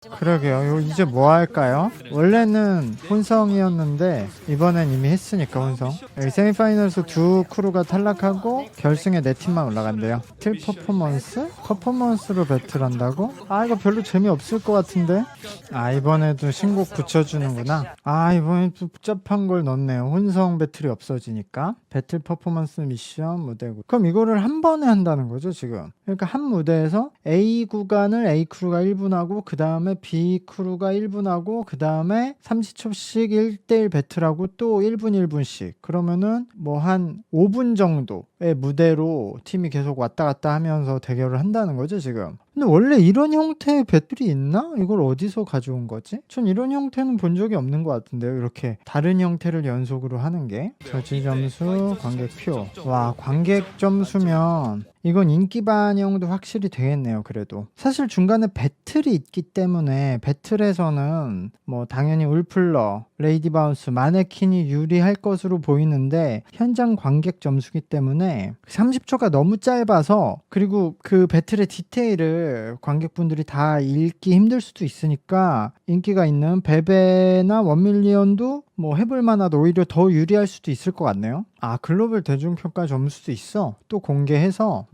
그러게요. 이제 뭐 할까요? 원래는 혼성이었는데 이번엔 이미 했으니까 혼성. 여기 세미파이널에서 두 크루가 탈락하고 결승에 네 팀만 올라간대요. 배틀 퍼포먼스? 퍼포먼스로 배틀한다고? 아, 이거 별로 재미없을 것 같은데? 아, 이번에도 신곡 붙여주는구나. 아, 이번엔 또 복잡한 걸 넣었네요. 혼성 배틀이 없어지니까. 배틀 퍼포먼스 미션 무대고. 그럼 이거를 한 번에 한다는 거죠, 지금? 그러니까 한 무대에서 A 구간을 A 크루가 1분하고 그 다음에 B 크루가 1분하고 그 다음에 30초씩 1대1 배틀하고 또 1분 1분씩. 그러면은 뭐 한 5분 정도의 무대로 팀이 계속 왔다 갔다 하면서 대결을 한다는 거죠, 지금. 근데 원래 이런 형태의 배틀이 있나? 이걸 어디서 가져온 거지? 전 이런 형태는 본 적이 없는 것 같은데요. 이렇게 다른 형태를 연속으로 하는 게. 저지 점수, 관객표. 와, 관객 점수면 이건 인기 반영도 확실히 되겠네요. 그래도 사실 중간에 배틀이 있기 때문에 배틀에서는 뭐 당연히 울플러, 레이디 바운스, 마네킹이 유리할 것으로 보이는데 현장 관객 점수기 때문에 30초가 너무 짧아서, 그리고 그 배틀의 디테일을 관객분들이 다 읽기 힘들 수도 있으니까 인기가 있는 베베나 원밀리언도 뭐 해볼 만하다, 오히려 더 유리할 수도 있을 것 같네요. 아, 글로벌 대중평가 점수도 있어. 또 공개해서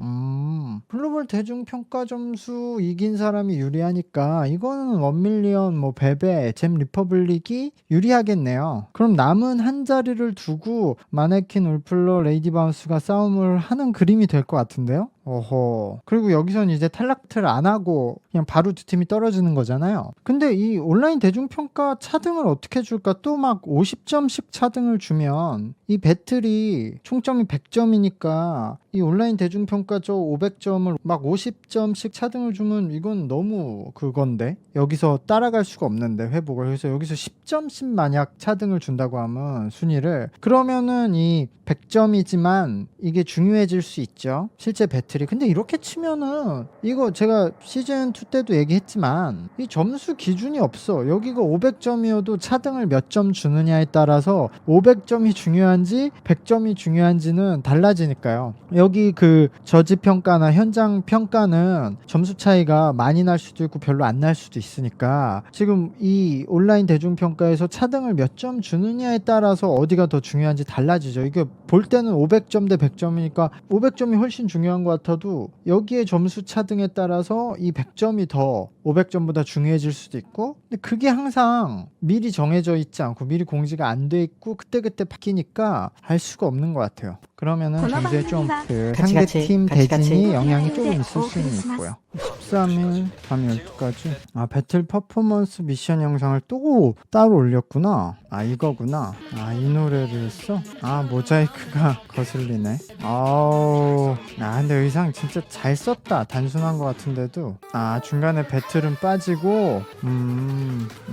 글로벌 대중평가 점수 이긴 사람이 유리하니까 이거는 원밀리언, 뭐 베베, 잼 리퍼블릭이 유리하겠네요. 그럼 남은 한 자리를 두고 마네킹, 울플러, 레이디 바운스가 싸움을 하는 그림이 될 것 같은데요. 어허. 그리고 여기선 이제 탈락을 안 하고 그냥 바로 두 팀이 떨어지는 거잖아요. 근데 이 온라인 대중평가 차등을 어떻게 줄까? 또 막 50점씩 차등을 주면 이 배틀이 총점이 100점이니까 이 온라인 대중평가 저 500점을 막 50점씩 차등을 주면 이건 너무 그건데, 여기서 따라갈 수가 없는데 회복을. 그래서 여기서 10점씩 만약 차등을 준다고 하면 순위를, 그러면은 이 100점이지만 이게 중요해질 수 있죠, 실제 배틀이. 근데 이렇게 치면은 이거 제가 시즌2 때도 얘기했지만 이 점수 기준이 없어. 여기가 500점이어도 차등을 몇 점 주느냐에 따라서 500점이 중요한지 100점이 중요한지는 달라지니까요. 여기 그 저지 평가나 현장 평가는 점수 차이가 많이 날 수도 있고 별로 안 날 수도 있으니까 지금 이 온라인 대중평가에서 차등을 몇 점 주느냐에 따라서 어디가 더 중요한지 달라지죠. 이게 볼 때는 500점 대 100점이니까 500점이 훨씬 중요한 것 같아도 여기에 점수 차등에 따라서 이 100점이 더 500점보다 중요해질 수도 있고, 근데 그게 항상 미리 정해져 있지 않고 미리 공지가 안 돼 있고 그때그때 바뀌니까 알 수가 없는 것 같아요. 그러면은 굉장히 좀 그 상대팀 대진이 영향이 조금 있을 수는 있고요. 13일 밤 12까지. 아, 배틀 퍼포먼스 미션 영상을 또 따로 올렸구나. 아, 이거구나. 아, 이 노래를 했어? 아, 모자이크가 거슬리네. 아우. 아, 근데 의상 진짜 잘 썼다. 단순한 것 같은데도. 아, 중간에 배틀은 빠지고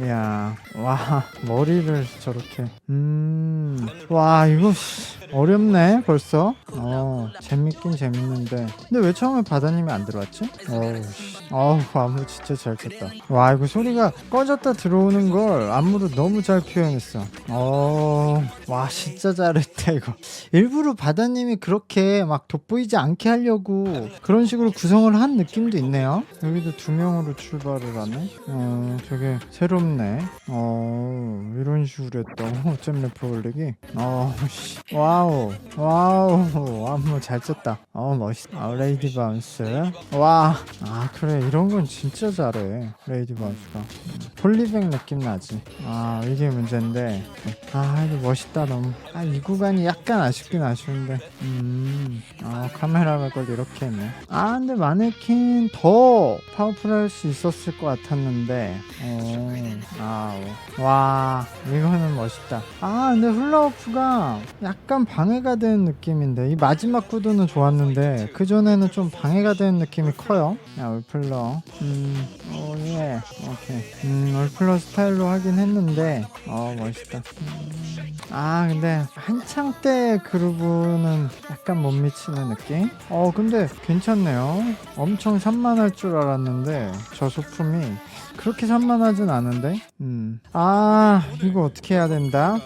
야, 와, 머리를 저렇게. 와, 이거 어렵네 벌써. 재밌긴 재밌는데, 근데 왜 처음에 바다님이 안 들어왔지? 안무 진짜 잘 쳤다. 와, 이거 소리가 꺼졌다 들어오는 걸 안무로 너무 잘 표현했어. 와, 진짜 잘했다 이거. 일부러 바다님이 그렇게 막 돋보이지 않게 하려고 그런 식으로 구성을 한 느낌도 있네요. 여기도 두 명으로 출발을 하네. 되게 새롭네. 이런 식으로 했다고 잼 래퍼블릭이. 와우, 안무 잘 쳤다. 멋있다. 레이디 바운스. 와, 그래, 이런 건 진짜 잘해 레이디 바운스가. 폴리백 느낌 나지. 이게 문제인데. 이거 멋있다 너무. 이 구간이 약간 아쉽긴 아쉬운데. 카메라가 그걸 이렇게 했네. 근데 마네킹 더 파워풀할 수 있었을 것 같았는데. 와, 이거는 멋있다. 근데 훌라후프가 약간 방해가 되는 느낌인데, 이 마지막 구도는 좋았는데 그 전에는 좀 방해가 되는 느낌이 커요. 야, 울플러. 예. 오케이. 울플러 스타일로 하긴 했는데 멋있다. 근데 한창 때 그루브는 약간 못 미치는 느낌? 근데 괜찮네요. 엄청 산만할 줄 알았는데 저 소품이 그렇게 산만하진 않은데. 이거 어떻게 해야 된다?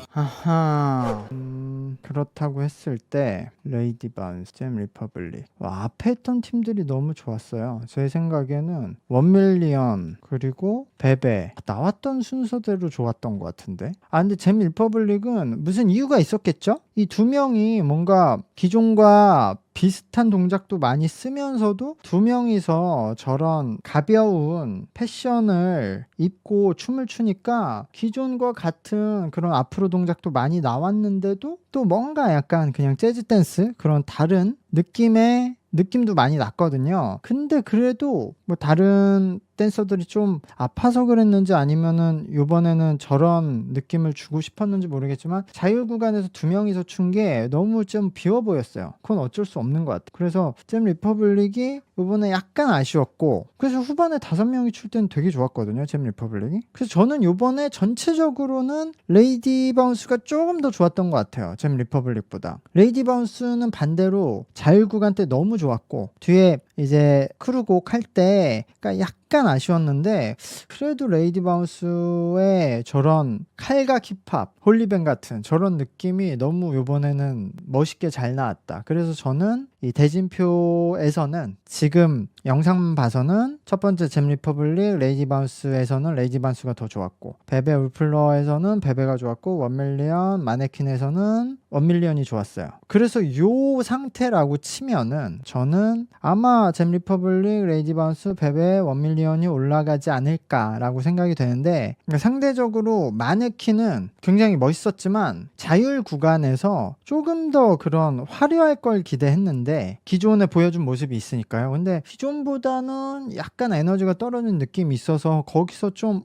그렇다고 했을 때 레이디 바운스, 잼 리퍼블릭 앞에 있던 팀들이 너무 좋았어요. 제 생각에는 1밀리언 그리고 베베 나왔던 순서대로 좋았던 것 같은데 근데 잼 리퍼블릭은 무슨 이유가 있었겠죠? 이 두 명이 뭔가 기존과 비슷한 동작도 많이 쓰면서도 두 명이서 저런 가벼운 패션을 입고 춤을 추니까 기존과 같은 그런 앞으로 동작도 많이 나왔는데도 또 뭔가 약간 그냥 재즈 댄스 그런 다른 느낌도 많이 났거든요. 근데 그래도 뭐 다른 댄서들이 좀 아파서 그랬는지 아니면은 이번에는 저런 느낌을 주고 싶었는지 모르겠지만 자율 구간에서 두 명이서 춘 게 너무 좀 비워 보였어요. 그건 어쩔 수 없는 것 같아요. 그래서 잼 리퍼블릭이 이번에 약간 아쉬웠고 그래서 후반에 5명이 출 때는 되게 좋았거든요. 잼 리퍼블릭이. 그래서 저는 이번에 전체적으로는 레이디 바운스가 조금 더 좋았던 것 같아요. 잼 리퍼블릭보다. 레이디 바운스는 반대로 자율 구간 때 너무 좋았고 뒤에 이제 크루곡 할 때 약간 아쉬웠는데 그래도 레이디 바운스의 저런 칼각 힙합, 홀리뱅 같은 저런 느낌이 너무 이번에는 멋있게 잘 나왔다. 그래서 저는 이 대진표에서는 지금 영상만 봐서는 첫 번째 잼 리퍼블릭 레이디 바운스에서는 레이디 바운스가 더 좋았고 베베 울플러에서는 베베가 좋았고 1밀리언 마네킨에서는 1밀리언이 좋았어요. 그래서 요 상태라고 치면은 저는 아마 잼 리퍼블릭 레이디 바운스 베베 1밀리언이 올라가지 않을까라고 생각이 되는데 그러니까 상대적으로 마네킨은 굉장히 멋있었지만 자율 구간에서 조금 더 그런 화려할 걸 기대했는데 기존에 보여준 모습이 있으니까요. 근데 기존보다는 약간 에너지가 떨어진 느낌이 있어서 거기서 좀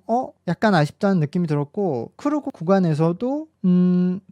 약간 아쉽다는 느낌이 들었고 크루고 구간에서도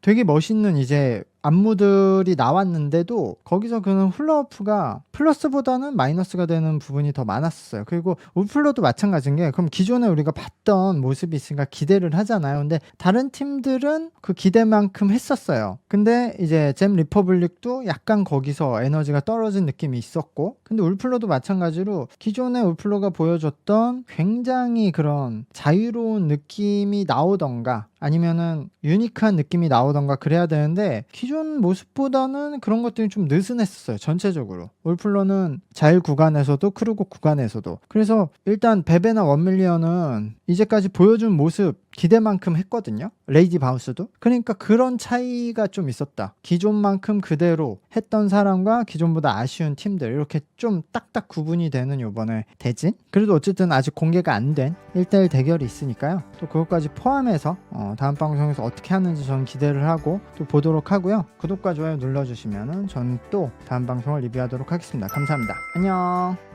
되게 멋있는 이제 안무들이 나왔는데도 거기서 그는 훌라후프가 플러스보다는 마이너스가 되는 부분이 더 많았어요. 그리고 울플러도 마찬가지인 게 그럼 기존에 우리가 봤던 모습이 있으니까 기대를 하잖아요. 근데 다른 팀들은 그 기대만큼 했었어요. 근데 이제 잼 리퍼블릭도 약간 거기서 에너지가 떨어진 느낌이 있었고 근데 울플러도 마찬가지로 기존에 울플러가 보여줬던 굉장히 그런 자유로운 느낌이 나오던가 아니면은 유니크한 느낌이 나오던가 그래야 되는데 기존 모습보다는 그런 것들이 좀 느슨했었어요. 전체적으로 울플러는 자율 구간에서도 크루곡 구간에서도. 그래서 일단 베베나 1밀리언은 이제까지 보여준 모습 기대만큼 했거든요. 레이디 바운스도. 그러니까 그런 차이가 좀 있었다. 기존만큼 그대로 했던 사람과 기존보다 아쉬운 팀들 이렇게 좀 딱딱 구분이 되는 요번에 대진. 그래도 어쨌든 아직 공개가 안 된 1대1 대결이 있으니까요. 또 그것까지 포함해서 다음 방송에서 어떻게 하는지 저는 기대를 하고 또 보도록 하고요. 구독과 좋아요 눌러주시면은 저는 또 다음 방송을 리뷰하도록 하겠습니다. 감사합니다. 안녕.